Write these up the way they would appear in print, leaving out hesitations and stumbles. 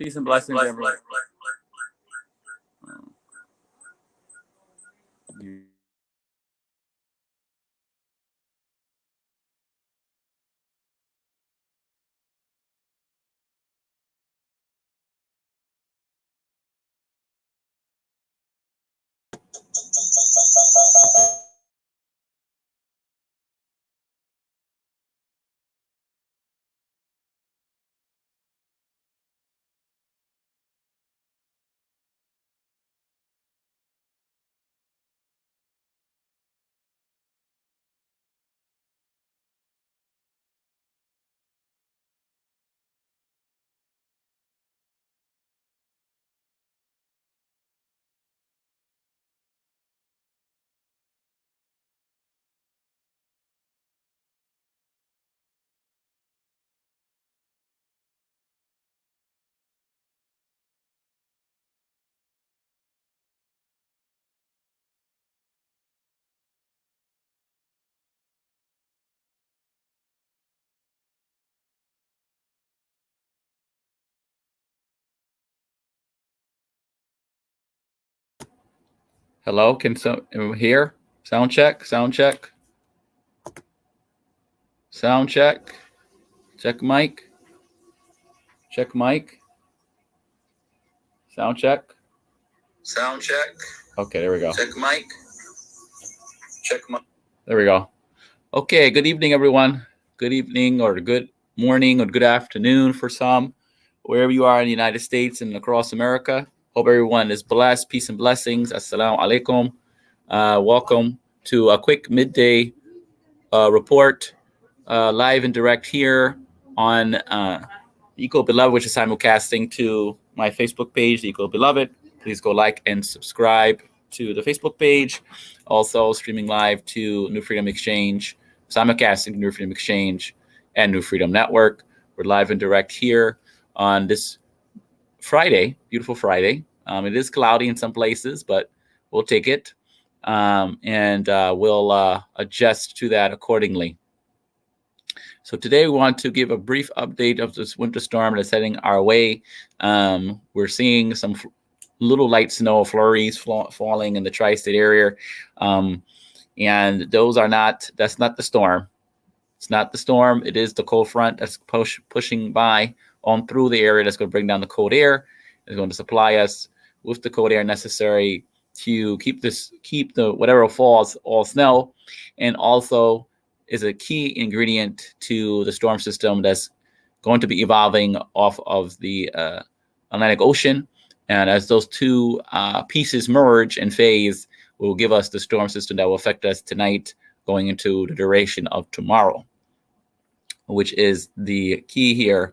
Peace and blessings, everyone. Hello, can some hear? Sound check, sound check. Sound check. Check mic. Check mic. Sound check. Sound check. Okay, there we go. Check mic. Check mic. There we go. Okay, good evening, everyone. Good evening, or good morning, or good afternoon for some, wherever you are in the United States and across America. Hope everyone is blessed. Peace and blessings. Assalamu alaikum. Welcome to a quick midday report, live and direct here on Eco Beloved, which is simulcasting to my Facebook page, Eco Beloved. Please go like and subscribe to the Facebook page. Also streaming live to New Freedom Exchange, simulcasting to New Freedom Exchange and New Freedom Network. We're live and direct here on this Friday, beautiful Friday. It is cloudy in some places, but we'll take it. And we'll adjust to that accordingly. So today we want to give a brief update of this winter storm that's heading our way. We're seeing some little light snow flurries falling in the tri-state area. And that's not the storm. It's not the storm. It is the cold front that's pushing by on through the area that's going to bring down the cold air. It's going to supply us with the cold air necessary to keep the whatever falls all snow, and also is a key ingredient to the storm system that's going to be evolving off of the Atlantic Ocean. And as those two pieces merge and phase, will give us the storm system that will affect us tonight going into the duration of tomorrow, which is the key here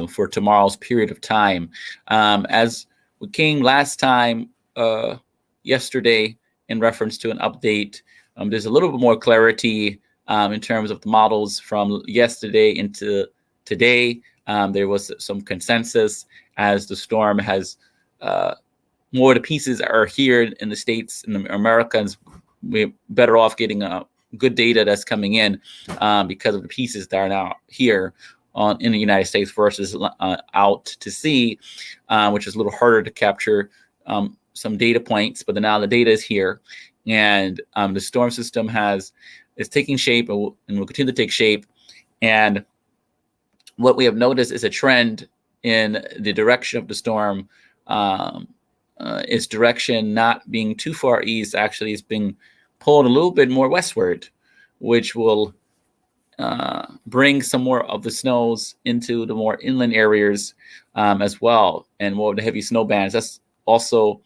for tomorrow's period of time. As we came last time, yesterday, in reference to an update, there's a little bit more clarity in terms of the models from yesterday into today. There was some consensus as the storm has more of the pieces are here in the States, in the Americans. We're better off getting good data that's coming in because of the pieces that are now here in the United States versus out to sea, which is a little harder to capture some data points. But now the data is here, and the storm system is taking shape and will continue to take shape. And what we have noticed is a trend in the direction of the storm. Its direction not being too far east, actually is being pulled a little bit more westward, which will bring some more of the snows into the more inland areas as well, and more of the heavy snow bands. That's also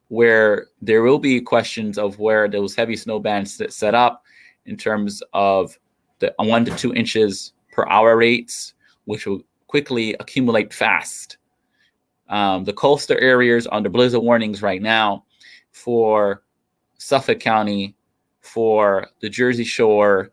where there will be questions of where those heavy snow bands set up in terms of the 1 to 2 inches per hour rates, which will quickly accumulate fast. The coastal areas under blizzard warnings right now for Suffolk County, for the Jersey Shore,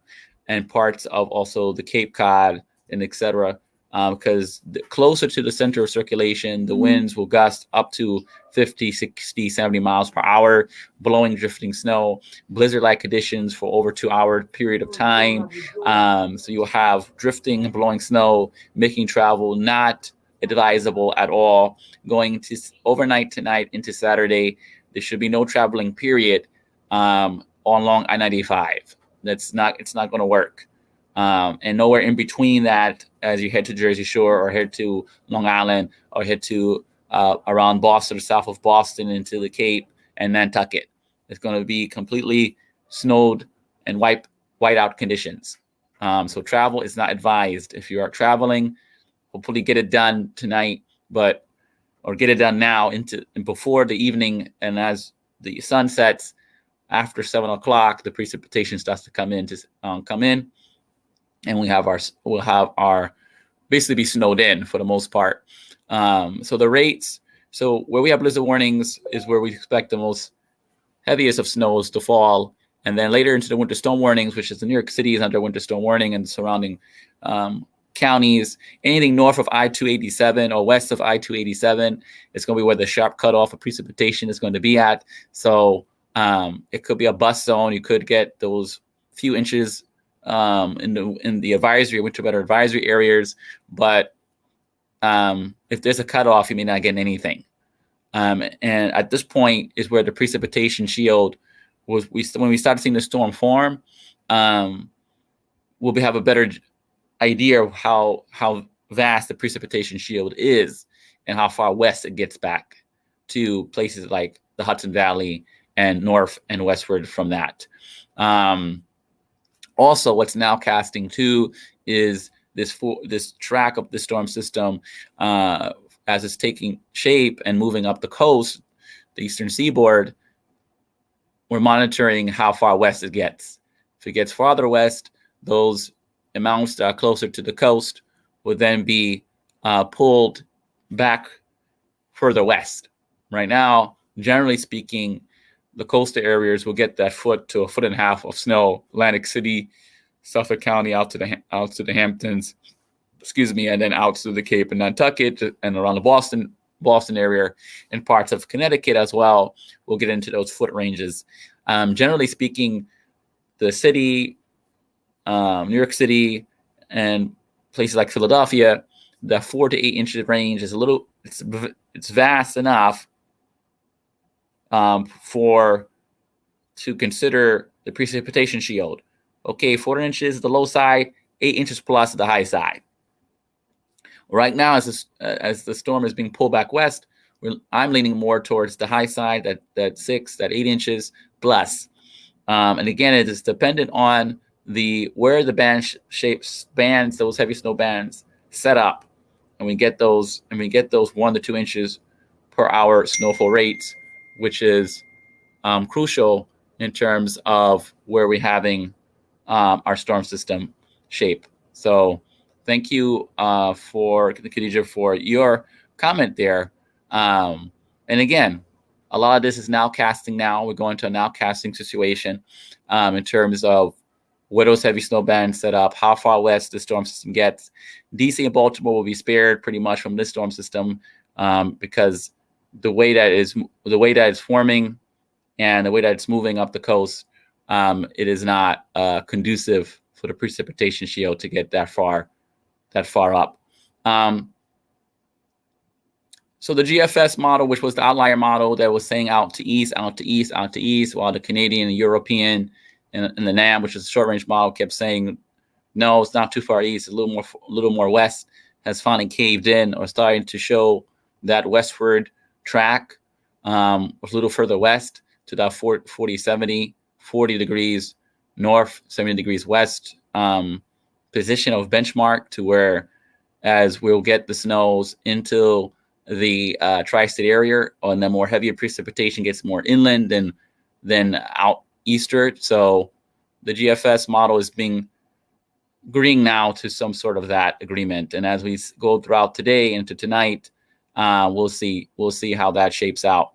and parts of also the Cape Cod and etc. Because closer to the center of circulation, the winds will gust up to 50, 60, 70 miles per hour, blowing drifting snow, blizzard-like conditions for over 2-hour period of time. So you'll have drifting and blowing snow, making travel not advisable at all. Going to overnight tonight into Saturday, there should be no traveling period on long I-95. It's not going to work. And nowhere in between that, as you head to Jersey Shore or head to Long Island or head to around Boston, south of Boston into the Cape and Nantucket. It's going to be completely snowed and whiteout conditions. So travel is not advised. If you are traveling, hopefully get it done tonight, or get it done now into before the evening. And as the sun sets after 7 o'clock, the precipitation starts to come in, and we'll have our basically be snowed in for the most part. So the rates, so where we have blizzard warnings is where we expect the most heaviest of snows to fall. And then later into the winter storm warnings, which is the New York City is under winter storm warning and surrounding counties. Anything north of I-287 or west of I-287 is going to be where the sharp cutoff of precipitation is going to be at. So it could be a bust zone. You could get those few inches in the advisory, winter weather advisory areas, but if there's a cutoff, you may not get anything. And at this point is where the precipitation shield was. When we started seeing the storm form, we'll have a better idea of how vast the precipitation shield is and how far west it gets back to places like the Hudson Valley and north and westward from that. Also, what's now casting too is this track of the storm system as it's taking shape and moving up the coast, the eastern seaboard. We're monitoring how far west it gets. If it gets farther west, those amounts that are closer to the coast will then be pulled back further west. Right now, generally speaking, the coastal areas will get that foot to a foot and a half of snow. Atlantic City, Suffolk County, out to the Hamptons, and then out to the Cape and Nantucket and around the Boston area and parts of Connecticut as well. We'll get into those foot ranges. Generally speaking, the city, New York City, and places like Philadelphia, the 4 to 8 inches range is it's vast enough to consider the precipitation shield. Okay, 4 inches the low side, 8 inches plus the high side. Right now, as the storm is being pulled back west, I'm leaning more towards the high side, that 8 inches plus. And again, it is dependent on where the bands, those heavy snow bands, set up, and we get those 1 to 2 inches per hour snowfall rates, which is crucial in terms of where we're having our storm system shape. So thank you for Khadija for your comment there. And again, a lot of this is now casting now. We're going to a now casting situation in terms of where those heavy snow bands set up, how far west the storm system gets. DC and Baltimore will be spared pretty much from this storm system because the way that it's forming and the way that it's moving up the coast, it is not conducive for the precipitation shield to get that far up. So the GFS model, which was the outlier model that was saying out to east, while the Canadian and European and the NAM, which is a short range model, kept saying, no, it's not too far east, a little more west, has finally caved in or starting to show that westward track, a little further west to that 40 degrees north, 70 degrees west position of benchmark, to where as we'll get the snows into the tri-state area, and then more heavier precipitation gets more inland than out eastward. So the GFS model is being agreeing now to some sort of that agreement. And as we go throughout today into tonight, we'll see how that shapes out.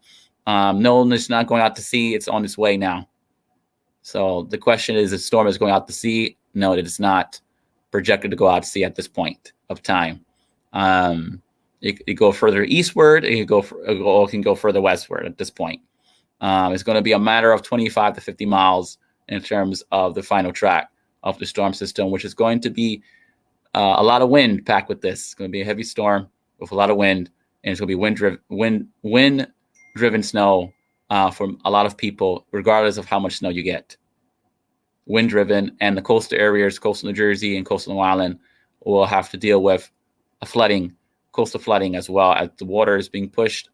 No, it's not going out to sea. It's on its way now. So the question is, the storm is going out to sea? No, it is not projected to go out to sea at this point of time. It go further eastward. It can go further westward at this point. It's going to be a matter of 25 to 50 miles in terms of the final track of the storm system, which is going to be a lot of wind packed with this. It's going to be a heavy storm, with a lot of wind, and it's going to be wind-driven snow for a lot of people, regardless of how much snow you get. Wind-driven, and the coastal areas, coastal New Jersey and coastal Long Island, will have to deal with coastal flooding, as well as the water is being pushed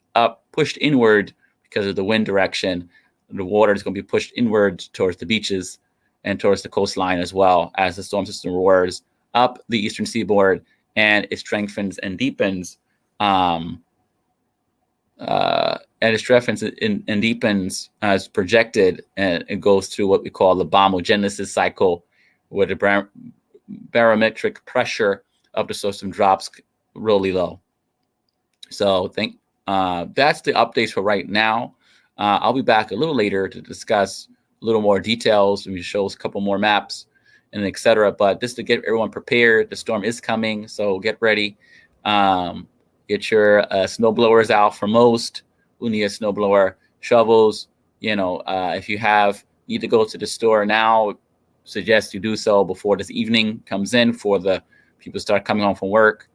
inward because of the wind direction. The water is going to be pushed inward towards the beaches and towards the coastline, as well as the storm system roars up the eastern seaboard, and it strengthens and deepens. As projected, and it goes through what we call the bombogenesis cycle, where the barometric pressure of the system drops really low. So that's the updates for right now. I'll be back a little later to discuss a little more details, and we show us a couple more maps and etc. But just to get everyone prepared, the storm is coming, so get ready. Get your snow blowers out for most who need a snowblower, shovels. If you need to go to the store now, suggest you do so before this evening comes in, for the people start coming home from work.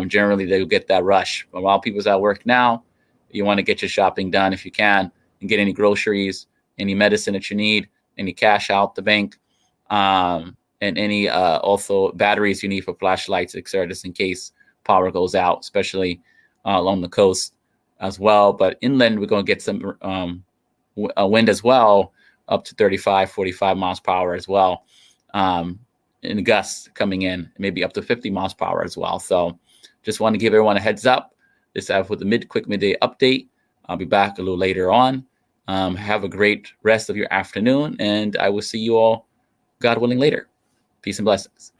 Generally, they'll get that rush. But while people's at work now, you want to get your shopping done if you can, and get any groceries, any medicine that you need, any cash out the bank, and any also batteries you need for flashlights, etc., just in case power goes out, especially along the coast as well. But inland, we're going to get some wind as well, up to 35, 45 miles per hour as well, in gusts coming in, maybe up to 50 miles per hour as well. So just want to give everyone a heads up. This with the quick midday update. I'll be back a little later on. Have a great rest of your afternoon, and I will see you all, God willing, later. Peace and blessings.